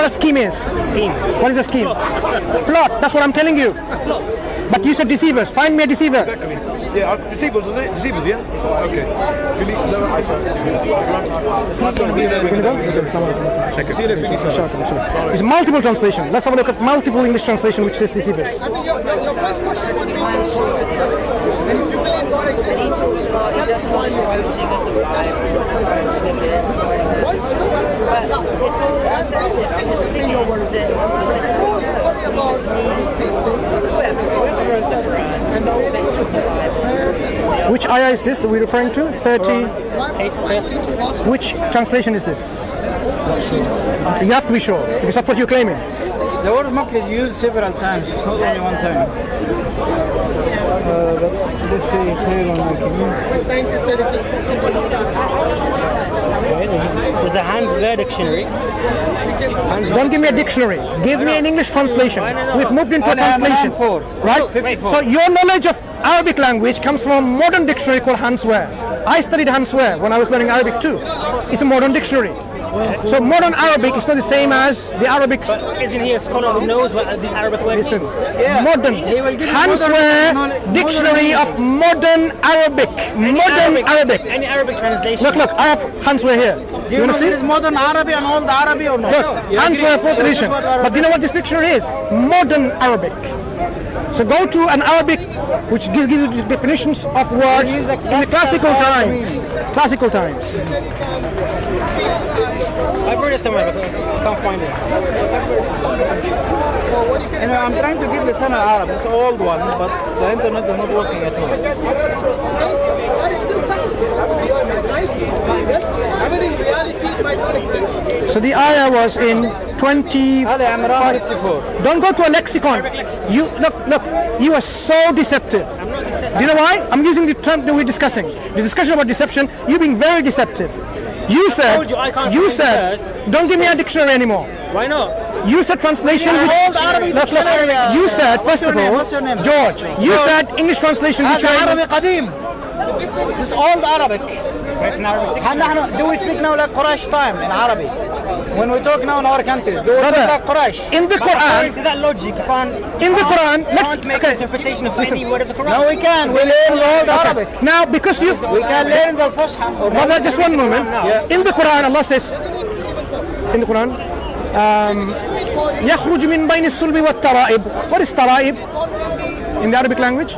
what a scheme is. Scheme. What is a scheme? Plot. That's what I'm telling you. But you said deceivers. Find me a deceiver. Exactly. Yeah, deceivers, isn't it? Deceivers, yeah? Okay. It's not going to be there. It's multiple translation. Let's have a look at multiple English translation which says deceivers. Which ayah is this that we're referring to? 30. Which translation is this? You have to be sure, because that's what you're claiming. The word Makkah is used several times, it's not only one time. But let's say خير There's a Hans dictionary. Don't give me a dictionary. Give me an English translation. We've moved into a translation. Right? So your knowledge of Arabic language comes from a modern dictionary called Hansware. I studied Hansware when I was learning Arabic too. It's a modern dictionary. So modern Arabic is not the same as the Arabic. Isn't he a scholar who knows what this Arabic word means? Modern Hansware dictionary of modern Arabic. Arabic. Any Arabic translation. Look, I have Hansware here. Do you know there is modern Arabic and old Arabic or not? Look, Hansware 4th edition. But do you know what this dictionary is? Modern Arabic. So go to an Arabic which gives you the definitions of words in the classical times. Classical times. I've heard it somewhere, but I can't find it. Anyway, I'm trying to give the Sana Arab. It's an old one, but the internet is not working at all. So the ayah was in 25. 54. Don't go to a lexicon. You look. You are so deceptive. I'm not deceptive. Do you know why? I'm using the term that we're discussing. The discussion about deception. You're being very deceptive. You said. Don't give me a dictionary anymore. Why not? You said translation. You said first of all, George. You said English translation. Which Arabic قديم. This old Arabic. Do we speak now like Quraysh time in Arabic? When we talk now in our countries, do we talk like Quraysh? In the Quran, according to that logic, you can't. In the Quran, can't make an interpretation of any word of the Quran. No, we can. We learn old Arabic. Now, because you, we can learn the Fusha. Brother, just one moment. In the Quran, Allah says, in the Quran, يخرج من بين الصلب والترائب. What is taraib in the Arabic language?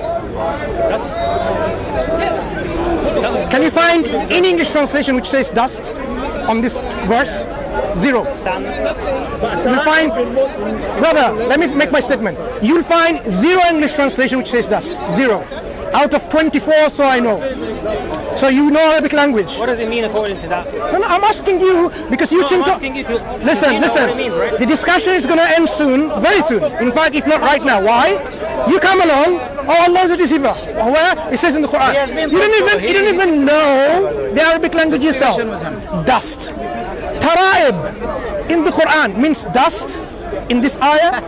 Can you find any English translation which says dust on this verse? Zero. You'll find, brother, let me make my statement. You'll find zero English translation which says dust. Zero. Out of 24, so I know. So you know Arabic language. What does it mean according to that? No, I'm asking you because you think. Listen. Means, right? The discussion is going to end soon, very soon. In fact, if not right now. Why? You come along. Oh, Allah is a deceiver. Where? It says in the Quran. You didn't even know the Arabic language yourself. Dust. Tara'ib in the Quran means dust. In this ayah.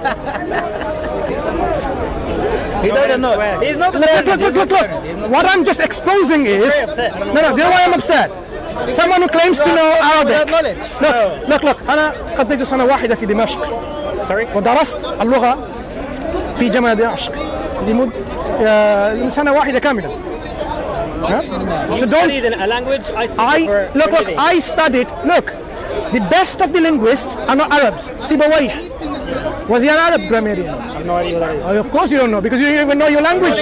He doesn't know. He's not. Look. What I'm just exposing is. No. Do you know why I'm upset? Someone who claims to know Arabic. Look. أنا قضيت سنة واحدة في دمشق. ودرست اللغة في جامعة دمشق لمدة سنة واحدة كاملة. So don't study a language. I studied. Look, the best of the linguists are not Arabs. Sibawayh was he an Arab grammarian? I have no idea what that is. Of course you don't know because you don't even know your language.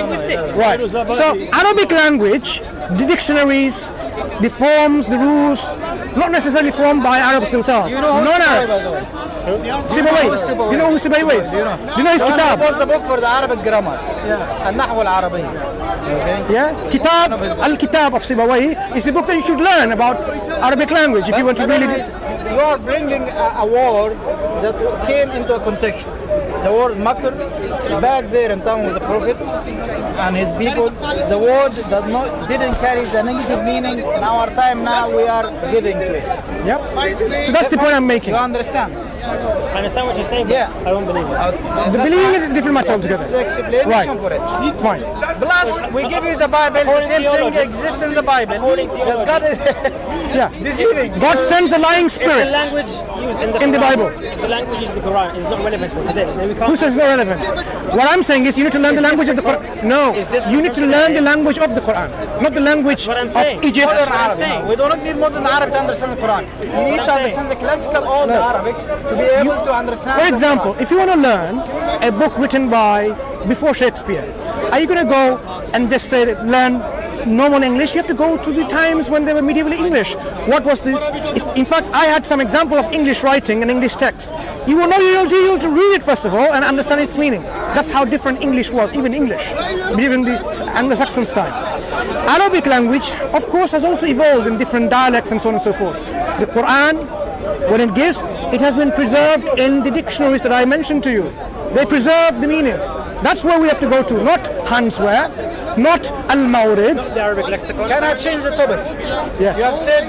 Right. So Arabic language, the dictionaries, the forms, the rules, not necessarily formed by Arabs themselves. Non-Arabs. Sibawayh. You know who Sibawayh is? Do you know his kitab? He was a book for the Arabic grammar. النحو العربي. Yeah, Al-Kitab of Sibawayh is a book that you should learn about Arabic language if you want to really. You are bringing a word that came into a context. The word makr, back there in time with the Prophet and his people, the word didn't carry the negative meaning. In our time now, we are giving to it. Yep. So that's the point I'm making. You understand? I understand what you're saying, but I don't believe it. The believing is a different matter altogether. This is the explanation for it. Fine. Plus, we give you the Bible. The same thing exists in the Bible. That God is Yeah. deceiving. God sends a lying If the spirit. language used In the Bible. If the language used in the Quran is not relevant for today, then we can't. Who says it's not relevant? What I'm saying is you need to learn the language of the Quran. No, It's different you need to from learn today. the language of the Quran, not the language what I'm of saying. Egypt. Modern what I'm Arabic. saying. We do not need modern Arabic to understand the Quran. You need I'm to understand the classical old Arabic to be able to understand. For the example, Quran. if you want to learn a book written by before Shakespeare, are you going to go and just say that learn normal English? You have to go to the times when they were medieval English. What was the? In fact, I had some example of English writing and English text. You will know you have to read it first of all and understand its meaning. That's how different English was, even English, even the Anglo-Saxon style. Arabic language, of course, has also evolved in different dialects and so on and so forth. The Quran, when it gives, it has been preserved in the dictionaries that I mentioned to you. They preserve the meaning. That's where we have to go to, not Hansware, not Al-Mawrid. The Arabic lexicon. Can I change the topic? Yes. You have said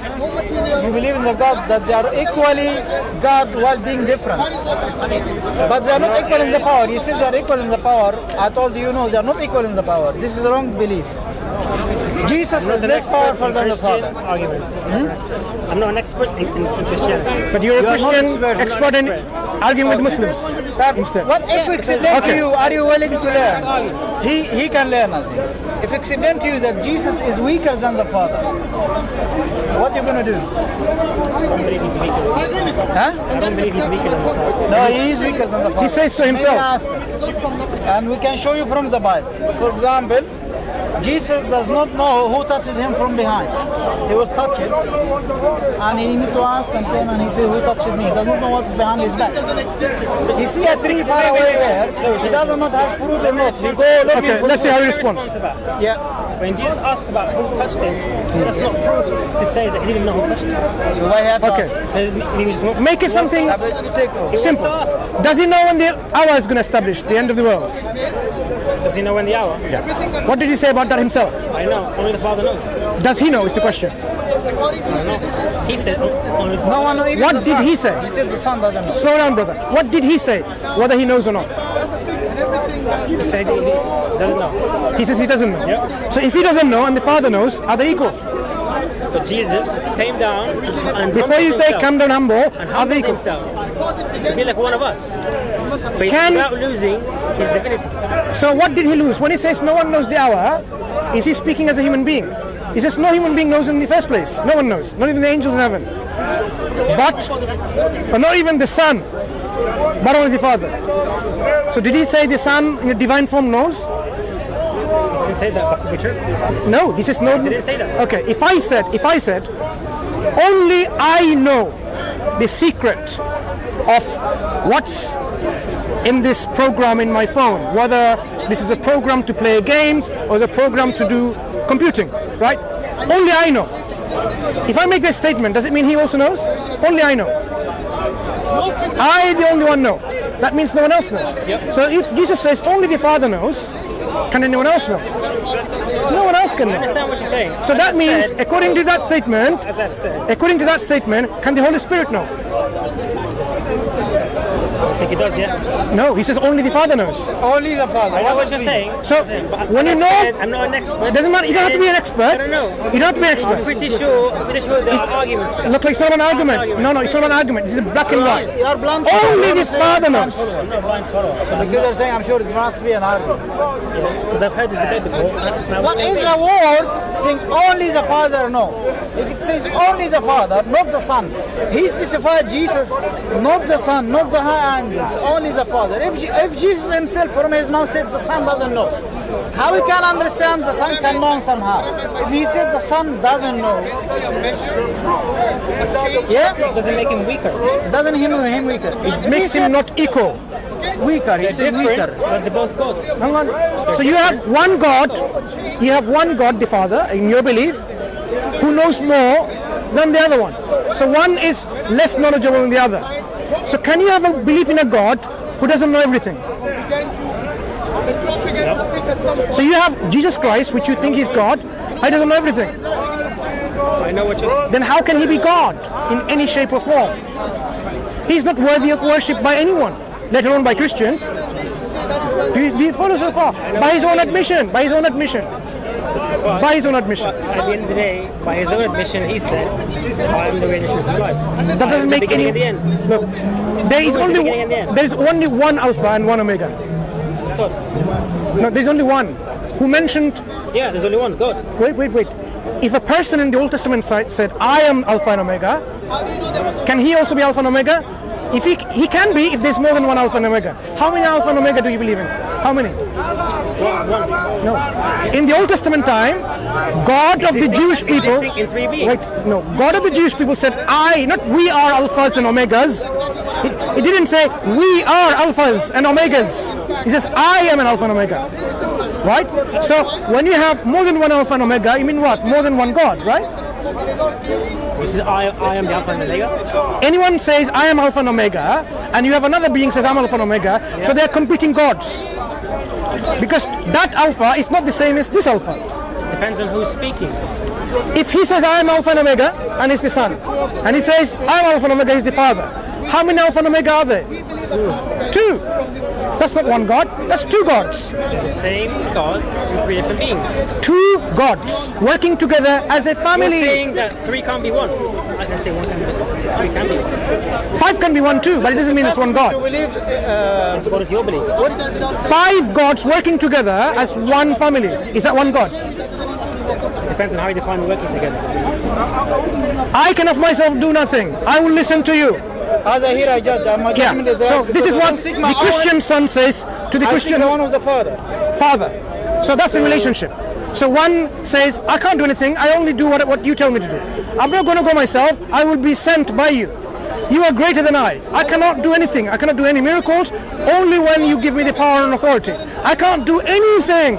you believe in the God that they are equally God while being different. But they are not equal in the power. You say they are equal in the power. I told you, no, they are not equal in the power. This is a wrong belief. Jesus is less powerful than the Father. I'm not an expert in Christianity. But you're a You are not Christian expert in arguing with Muslims instead. What if we explain Okay. to you, are you willing to learn? He can learn nothing. If we explain to you that Jesus is weaker than the Father, what are you going to do? I don't believe he's weaker. Huh? I don't believe he's weaker than the Father. No, he is weaker than the Father. He says so Many himself. aspects. And we can show you from the Bible. For example, Jesus does not know who touched him from behind. He was touched, and he need to ask and then and he said, who touched me? He does not know what's behind his back. He see a tree far away there, he does not have fruit or not. He go looking Okay, for let's see how he Response responds. to that. Yeah. When Jesus asks about who touched him, that's not proof to say that he didn't know who touched him. So why have to Okay. He was not, Make it something simple. Does he know when the hour is going to establish, the end of the world? does he know when the hour? What did he say about that himself? I know. Only the Father knows. Does he know is the question. He said only the No Father. one knows. What did he say? He said the son doesn't know. Slow down, brother. What did he say? Whether he knows or not? He said he doesn't know. He says he doesn't know. Yep. So if he doesn't know and the Father knows, are they equal? But Jesus came down and Before you say come down humble, and are they humbled equal? himself to be like one of us, but Can- without losing his divinity. So what did he lose? When he says no one knows the hour, is he speaking as a human being? He says no human being knows in the first place. No one knows. Not even the angels in heaven. But not even the Son, but only the Father. So did he say the Son in a divine form knows? He didn't say that, but could be true. No, he says no. He didn't say that. Okay, if I said, only I know the secret of what's in this program in my phone, whether this is a program to play games or is a program to do computing, right? Only I know. If I make this statement, does it mean he also knows? Only I know. I, the only one, know. That means no one else knows. So if Jesus says only the Father knows, can anyone else know? No one else can I know. understand what you're saying. So that means, according to that statement, as I've said, can the Holy Spirit know? I think he does, yeah. No, he says only the Father knows. Only the Father. I know what you're saying. So but when you I've know, said I'm not an expert. it doesn't matter. You don't have to be an expert. I don't know. You don't have to be an expert. I'm pretty sure there are arguments. for that. Look like it's not an argument. No, it's not an argument. This is black and white. You are blind. Only the Father knows. I'm not a blind follower. So because you're saying, I'm sure it must be an argument. Yes, because I've heard this debate before. What is a word saying only the Father? No. If it says only the Father, not the Son, he specified Jesus, not the Son, not the high angels, only the Father. If Jesus himself from his mouth said the Son doesn't know, how we can understand the Son can know somehow? If he said the Son doesn't know, yeah, Doesn't make him weaker. doesn't him weaker? If he Makes said him not equal. weaker, he said Different, weaker. but they're both God. Hang on. So you have one God, the Father, in your belief, who knows more than the other one. So one is less knowledgeable than the other. So can you have a belief in a God who doesn't know everything? So you have Jesus Christ, which you think is God, he doesn't know everything. I know what you're saying. Then how can he be God in any shape or form? He's not worthy of worship by anyone, let alone by Christians. Do you follow so far? By his own admission. By his own admission. By his own admission. At the end of the day, by his own admission, he said, I am the way, the truth, and life. That doesn't make any. At the end. Look, there is only one Alpha and one Omega. God. No, there's only one. Who mentioned? Yeah, there's only one, God. Wait. If a person in the Old Testament side said, I am Alpha and Omega, can he also be Alpha and Omega? If he can be if there's more than one Alpha and Omega. How many Alpha and Omega do you believe in? How many? One. No. In the Old Testament time, God of the Jewish people. In 3 beings. Wait, no. God of the Jewish people said, not we are Alphas and Omegas. He didn't say we are Alphas and Omegas. He says I am an Alpha and Omega. Right? So when you have more than one Alpha and Omega, you mean what? More than one God, right? Which is I am the Alpha and Omega. Anyone says I am Alpha and Omega, and you have another being says I'm Alpha and Omega, so they are competing gods. Because that Alpha is not the same as this Alpha. Depends on who's speaking. If he says I am Alpha and Omega, and he's the Son, and he says I am Alpha and Omega, he's the Father, how many Alpha and Omega are there? Two. That's not one God, that's two gods. The same God in 3 different beings. Two gods working together as a family. You're saying that 3 can't be 1. I can say 1 can be 3 can be 1. 5 can be 1 too, but it doesn't mean it's one God. That's according to your belief. 5 gods working together as one family. Is that one God? Depends on how you define working together. I can of myself do nothing. I will listen to you. As I hear, I judge. Yeah. So this is what the Christian son says to the Christian one of the father. So that's the relationship. So one says, I can't do anything. I only do what you tell me to do. I'm not going to go myself. I will be sent by you. You are greater than I. I cannot do anything. I cannot do any miracles. Only when you give me the power and authority. I can't do anything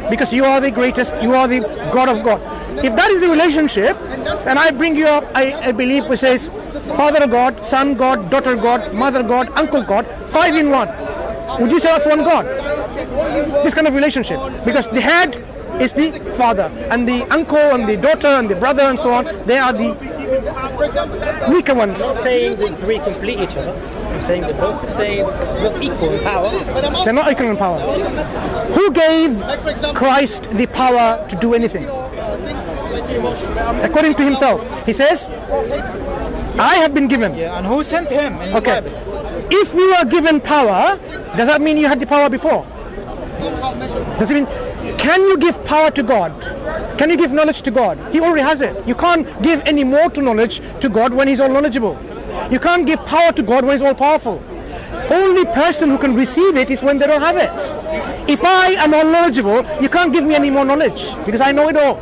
because you are the greatest. You are the God of God. If that is the relationship, and I bring you up, I believe which says, Father God, Son God, Daughter God, Mother God, Uncle God, 5 in 1. Would you say that's one God? This kind of relationship. Because the head is the father, and the uncle and the daughter and the brother and so on, they are the weaker ones. I'm not saying the 3 complete each other. I'm saying they're both the same, both equal in power. They're not equal in power. Who gave Christ the power to do anything? According to himself. He says, I have been given. Yeah, and who sent him? In the Bible? If you are given power, does that mean you had the power before? Does it mean, can you give power to God? Can you give knowledge to God? He already has it. You can't give any more to knowledge to God when he's all knowledgeable. You can't give power to God when he's all powerful. Only person who can receive it is when they don't have it. If I am all knowledgeable, you can't give me any more knowledge because I know it all.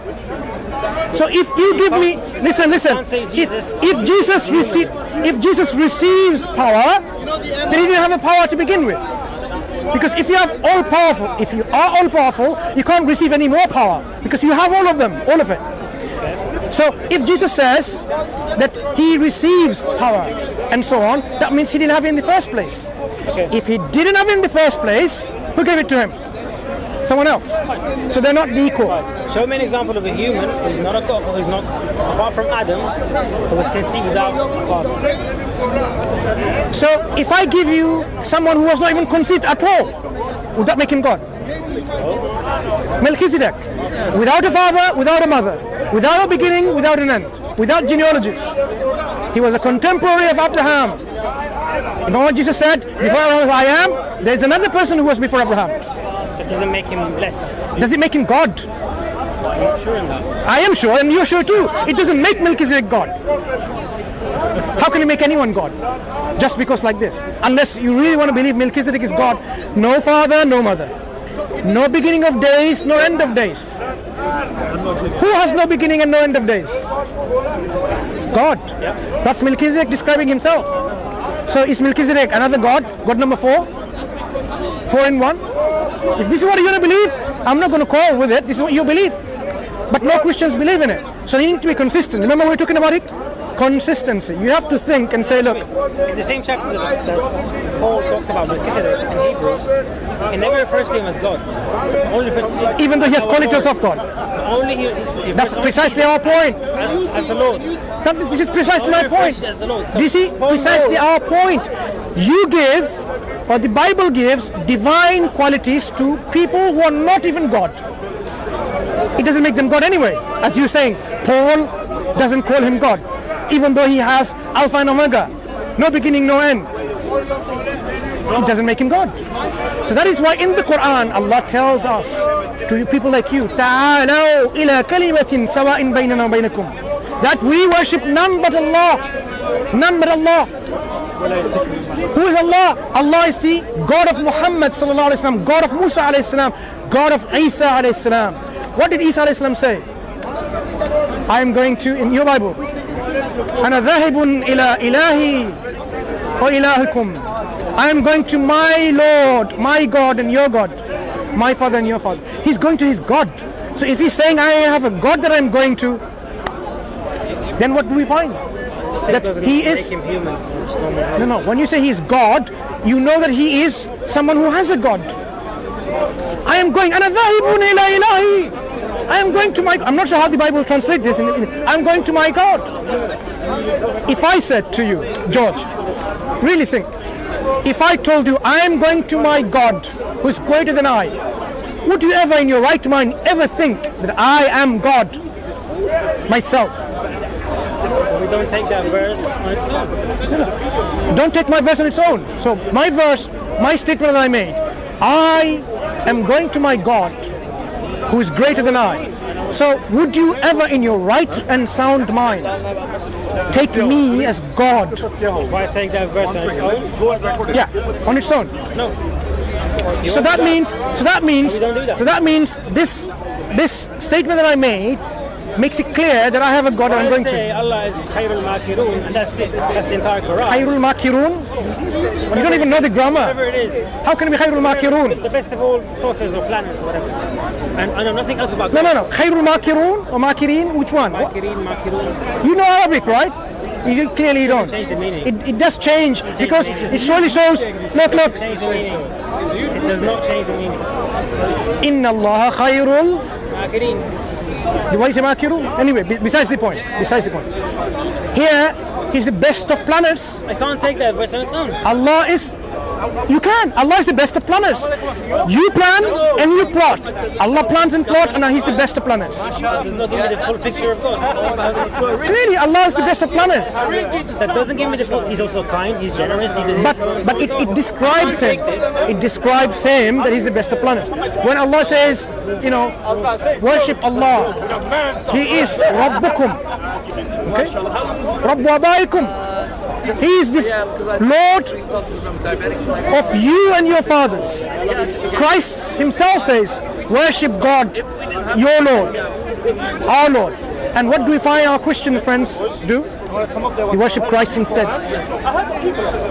So if you give me, listen, if Jesus receives power, then he didn't have the power to begin with. Because if you have all powerful, if you are all powerful, you can't receive any more power because you have all of them, all of it. So if Jesus says that he receives power and so on, that means he didn't have it in the first place. If he didn't have it in the first place, who gave it to him? Someone else. So they're not equal. Show me an example of a human who's not a God, who's not, apart from Adam, who was conceived without a father. So if I give you someone who was not even conceived at all, would that make him God? Melchizedek. Without a father, without a mother, without a beginning, without an end, without genealogies. He was a contemporary of Abraham. You know what Jesus said? Before I am, there's another person who was before Abraham. That doesn't make him less. Does it make him God? I'm not sure in that. I am sure, and you're sure too. It doesn't make Melchizedek God. How can you make anyone God? Just because like this. Unless you really want to believe Melchizedek is God. No father, no mother. No beginning of days, no end of days. Who has no beginning and no end of days? God. That's Melchizedek describing himself. So is Melchizedek another God? God number 4? 4 in 1? If this is what you're going to believe, I'm not going to quarrel with it. This is what you believe. But no Christians believe in it. So you need to be consistent. Remember we were talking about it? Consistency. You have to think and say, look. In the same chapter that Paul talks about Melchizedek in Hebrews, he never refers to him as God. Only refers to him, even though he has qualities of God. Only he That's precisely our point. As the Lord. This is precisely my point. As the Lord. Do you see? Precisely our point. You give, or the Bible gives, divine qualities to people who are not even God. It doesn't make them God anyway. As you're saying, Paul doesn't call him God, even though he has Alpha and Omega, no beginning, no end. It doesn't make him God. So that is why in the Quran, Allah tells us, to people like you, تعالوا إلى كلمة سواء بيننا وبينكم, that we worship none but Allah. None but Allah. Who is Allah? Allah is the God of Muhammad sallallahu alaihi wasallam, God of Musa alayhi salam, God of Isa alayhi salam. What did Isa alayhi salam say? I am going to, in your Bible, أنا ذاهب إلى إلهي وإلهكم. I am going to my Lord, my God and your God, my Father and your Father. He's going to his God. So if he's saying I have a God that I'm going to, then what do we find? That he is. No. When you say he is God, you know that he is someone who has a God. I am going. أنا ذاهب إلى إلهي. I am going to my. I'm not sure how the Bible translates this. I'm going to my God. If I said to you, George, really think. If I told you I am going to my God who is greater than I, would you ever in your right mind ever think that I am God myself? We don't take that verse on its own. Don't take my verse on its own. So my verse, my statement that I made, I am going to my God who is greater than I. So would you ever in your right and sound mind take me as God? If I take that verse on its own? Yeah, on its own. No. So that means this statement that I made makes it clear that I have a God that I'm going say to. Allah is Khairul Makirun, and that's it. That's the entire Quran. Khairul Makirun? You don't even know the grammar. Whatever it is. How can it be Khairul Makirun? The best of all plotters or planners or whatever. And I know nothing else about No. Khairul Makirun or Makirin? Which one? Makirun. You know Arabic, right? You clearly don't. Change the meaning. It does change because it surely shows. Look. Change the meaning. It does not change the meaning. Inna Allah Khairul. Makirin. Why is it Makirun? Anyway, besides the point. Here, he's the best of planners. I can't take that verse on its own. Allah is. You can. Allah is the best of planners. You plan and you plot. Allah plans and plot, and he's the best of planners. That does not give me the full picture of God. Really, Allah is the best of planners. That doesn't give me the full. He's also kind. He's generous. But it describes him. It describes him that he's the best of planners. When Allah says, worship Allah, He is Rabbukum. Okay? Rabbu Abaikum. He is the Lord of you and your fathers. Christ himself says, worship God, your Lord, our Lord. And what do we find our Christian friends do? They worship Christ instead.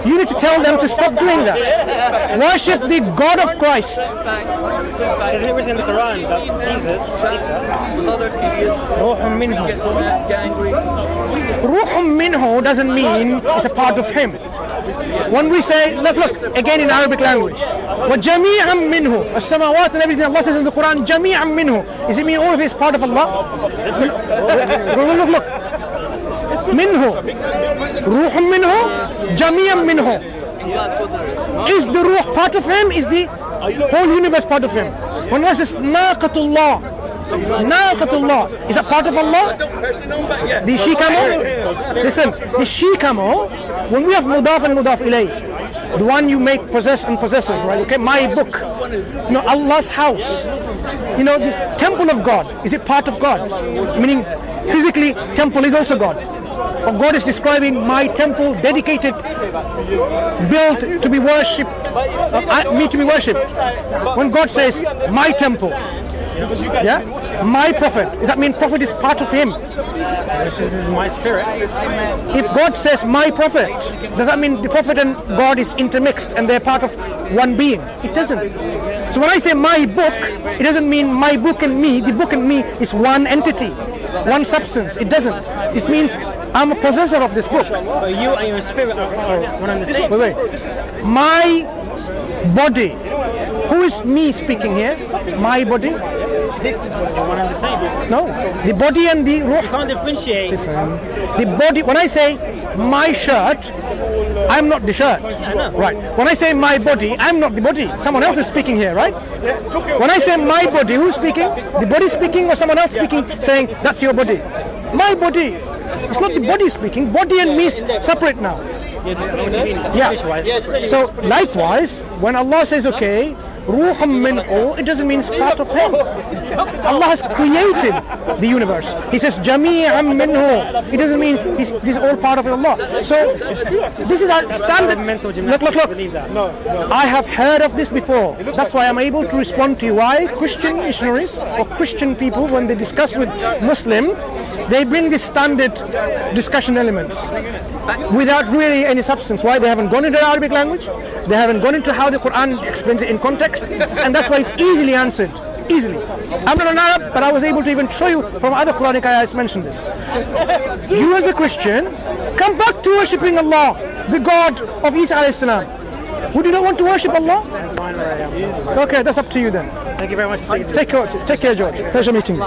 You need to tell them to stop doing that. Worship the God of Christ. Isn't it written in the Quran that Jesus, Ruhum minhu. Ruhum minhu doesn't mean it's a part of him. When we say, look, again in Arabic language, وَجَمِيعًا مِّنْهُ السَّمَاوَاتِ and everything Allah says in the Quran, جَمِيعًا مِّنْهُ. Does it mean all of it is part of Allah? Look. Minhu. Ruhum minhu, jami'an minhu. Is the ruh part of him? Is the whole universe part of him? When Allah says naqatullah, is that part of Allah? The she camel? Listen, the she camel, when we have mudaf and mudaf ilayh, the one you make possess and possessive, right? Okay, my book, Allah's house, the temple of God, is it part of God? Meaning, physically, temple is also God. Or God is describing my temple dedicated, built to be worshipped, me to be worshipped. When God says, my temple, my prophet, does that mean prophet is part of him? This is my spirit. If God says, my prophet, does that mean the prophet and God is intermixed and they're part of one being? It doesn't. So when I say my book, it doesn't mean my book and me. The book and me is one entity, one substance. It doesn't. It means I'm a possessor of this book. But you and your spirit are one and the same. Wait. My body. Who is me speaking here? My body. This is one and the same. No, the body and the ruh. You can't differentiate. Listen, the body. When I say my shirt, I'm not the shirt. know. Right. When I say my body, I'm not the body. Someone else is speaking here, right? When I say my body, who's speaking? The body speaking or someone else speaking, saying that's your body? My body. It's not the body speaking. Body and me is separate now. Yeah. So likewise, when Allah says, okay, Ruhum minhu, it doesn't mean it's part of Him. Allah has created the universe. He says Jami'an minhu. It doesn't mean this is all part of Allah. So this is our standard. Look. I have heard of this before. That's why I'm able to respond to you. Why Christian missionaries or Christian people, when they discuss with Muslims, they bring these standard discussion elements without really any substance. Why? They haven't gone into the Arabic language. They haven't gone into how the Quran explains it in context. And that's why it's easily answered. Easily. I'm not an Arab, but I was able to even show you from other Quranic ayahs mention this. You as a Christian, come back to worshipping Allah, the God of Isa alayhi salam. Would you not want to worship Allah? Okay, that's up to you then. Thank you very much. Take care, George. Pleasure meeting you.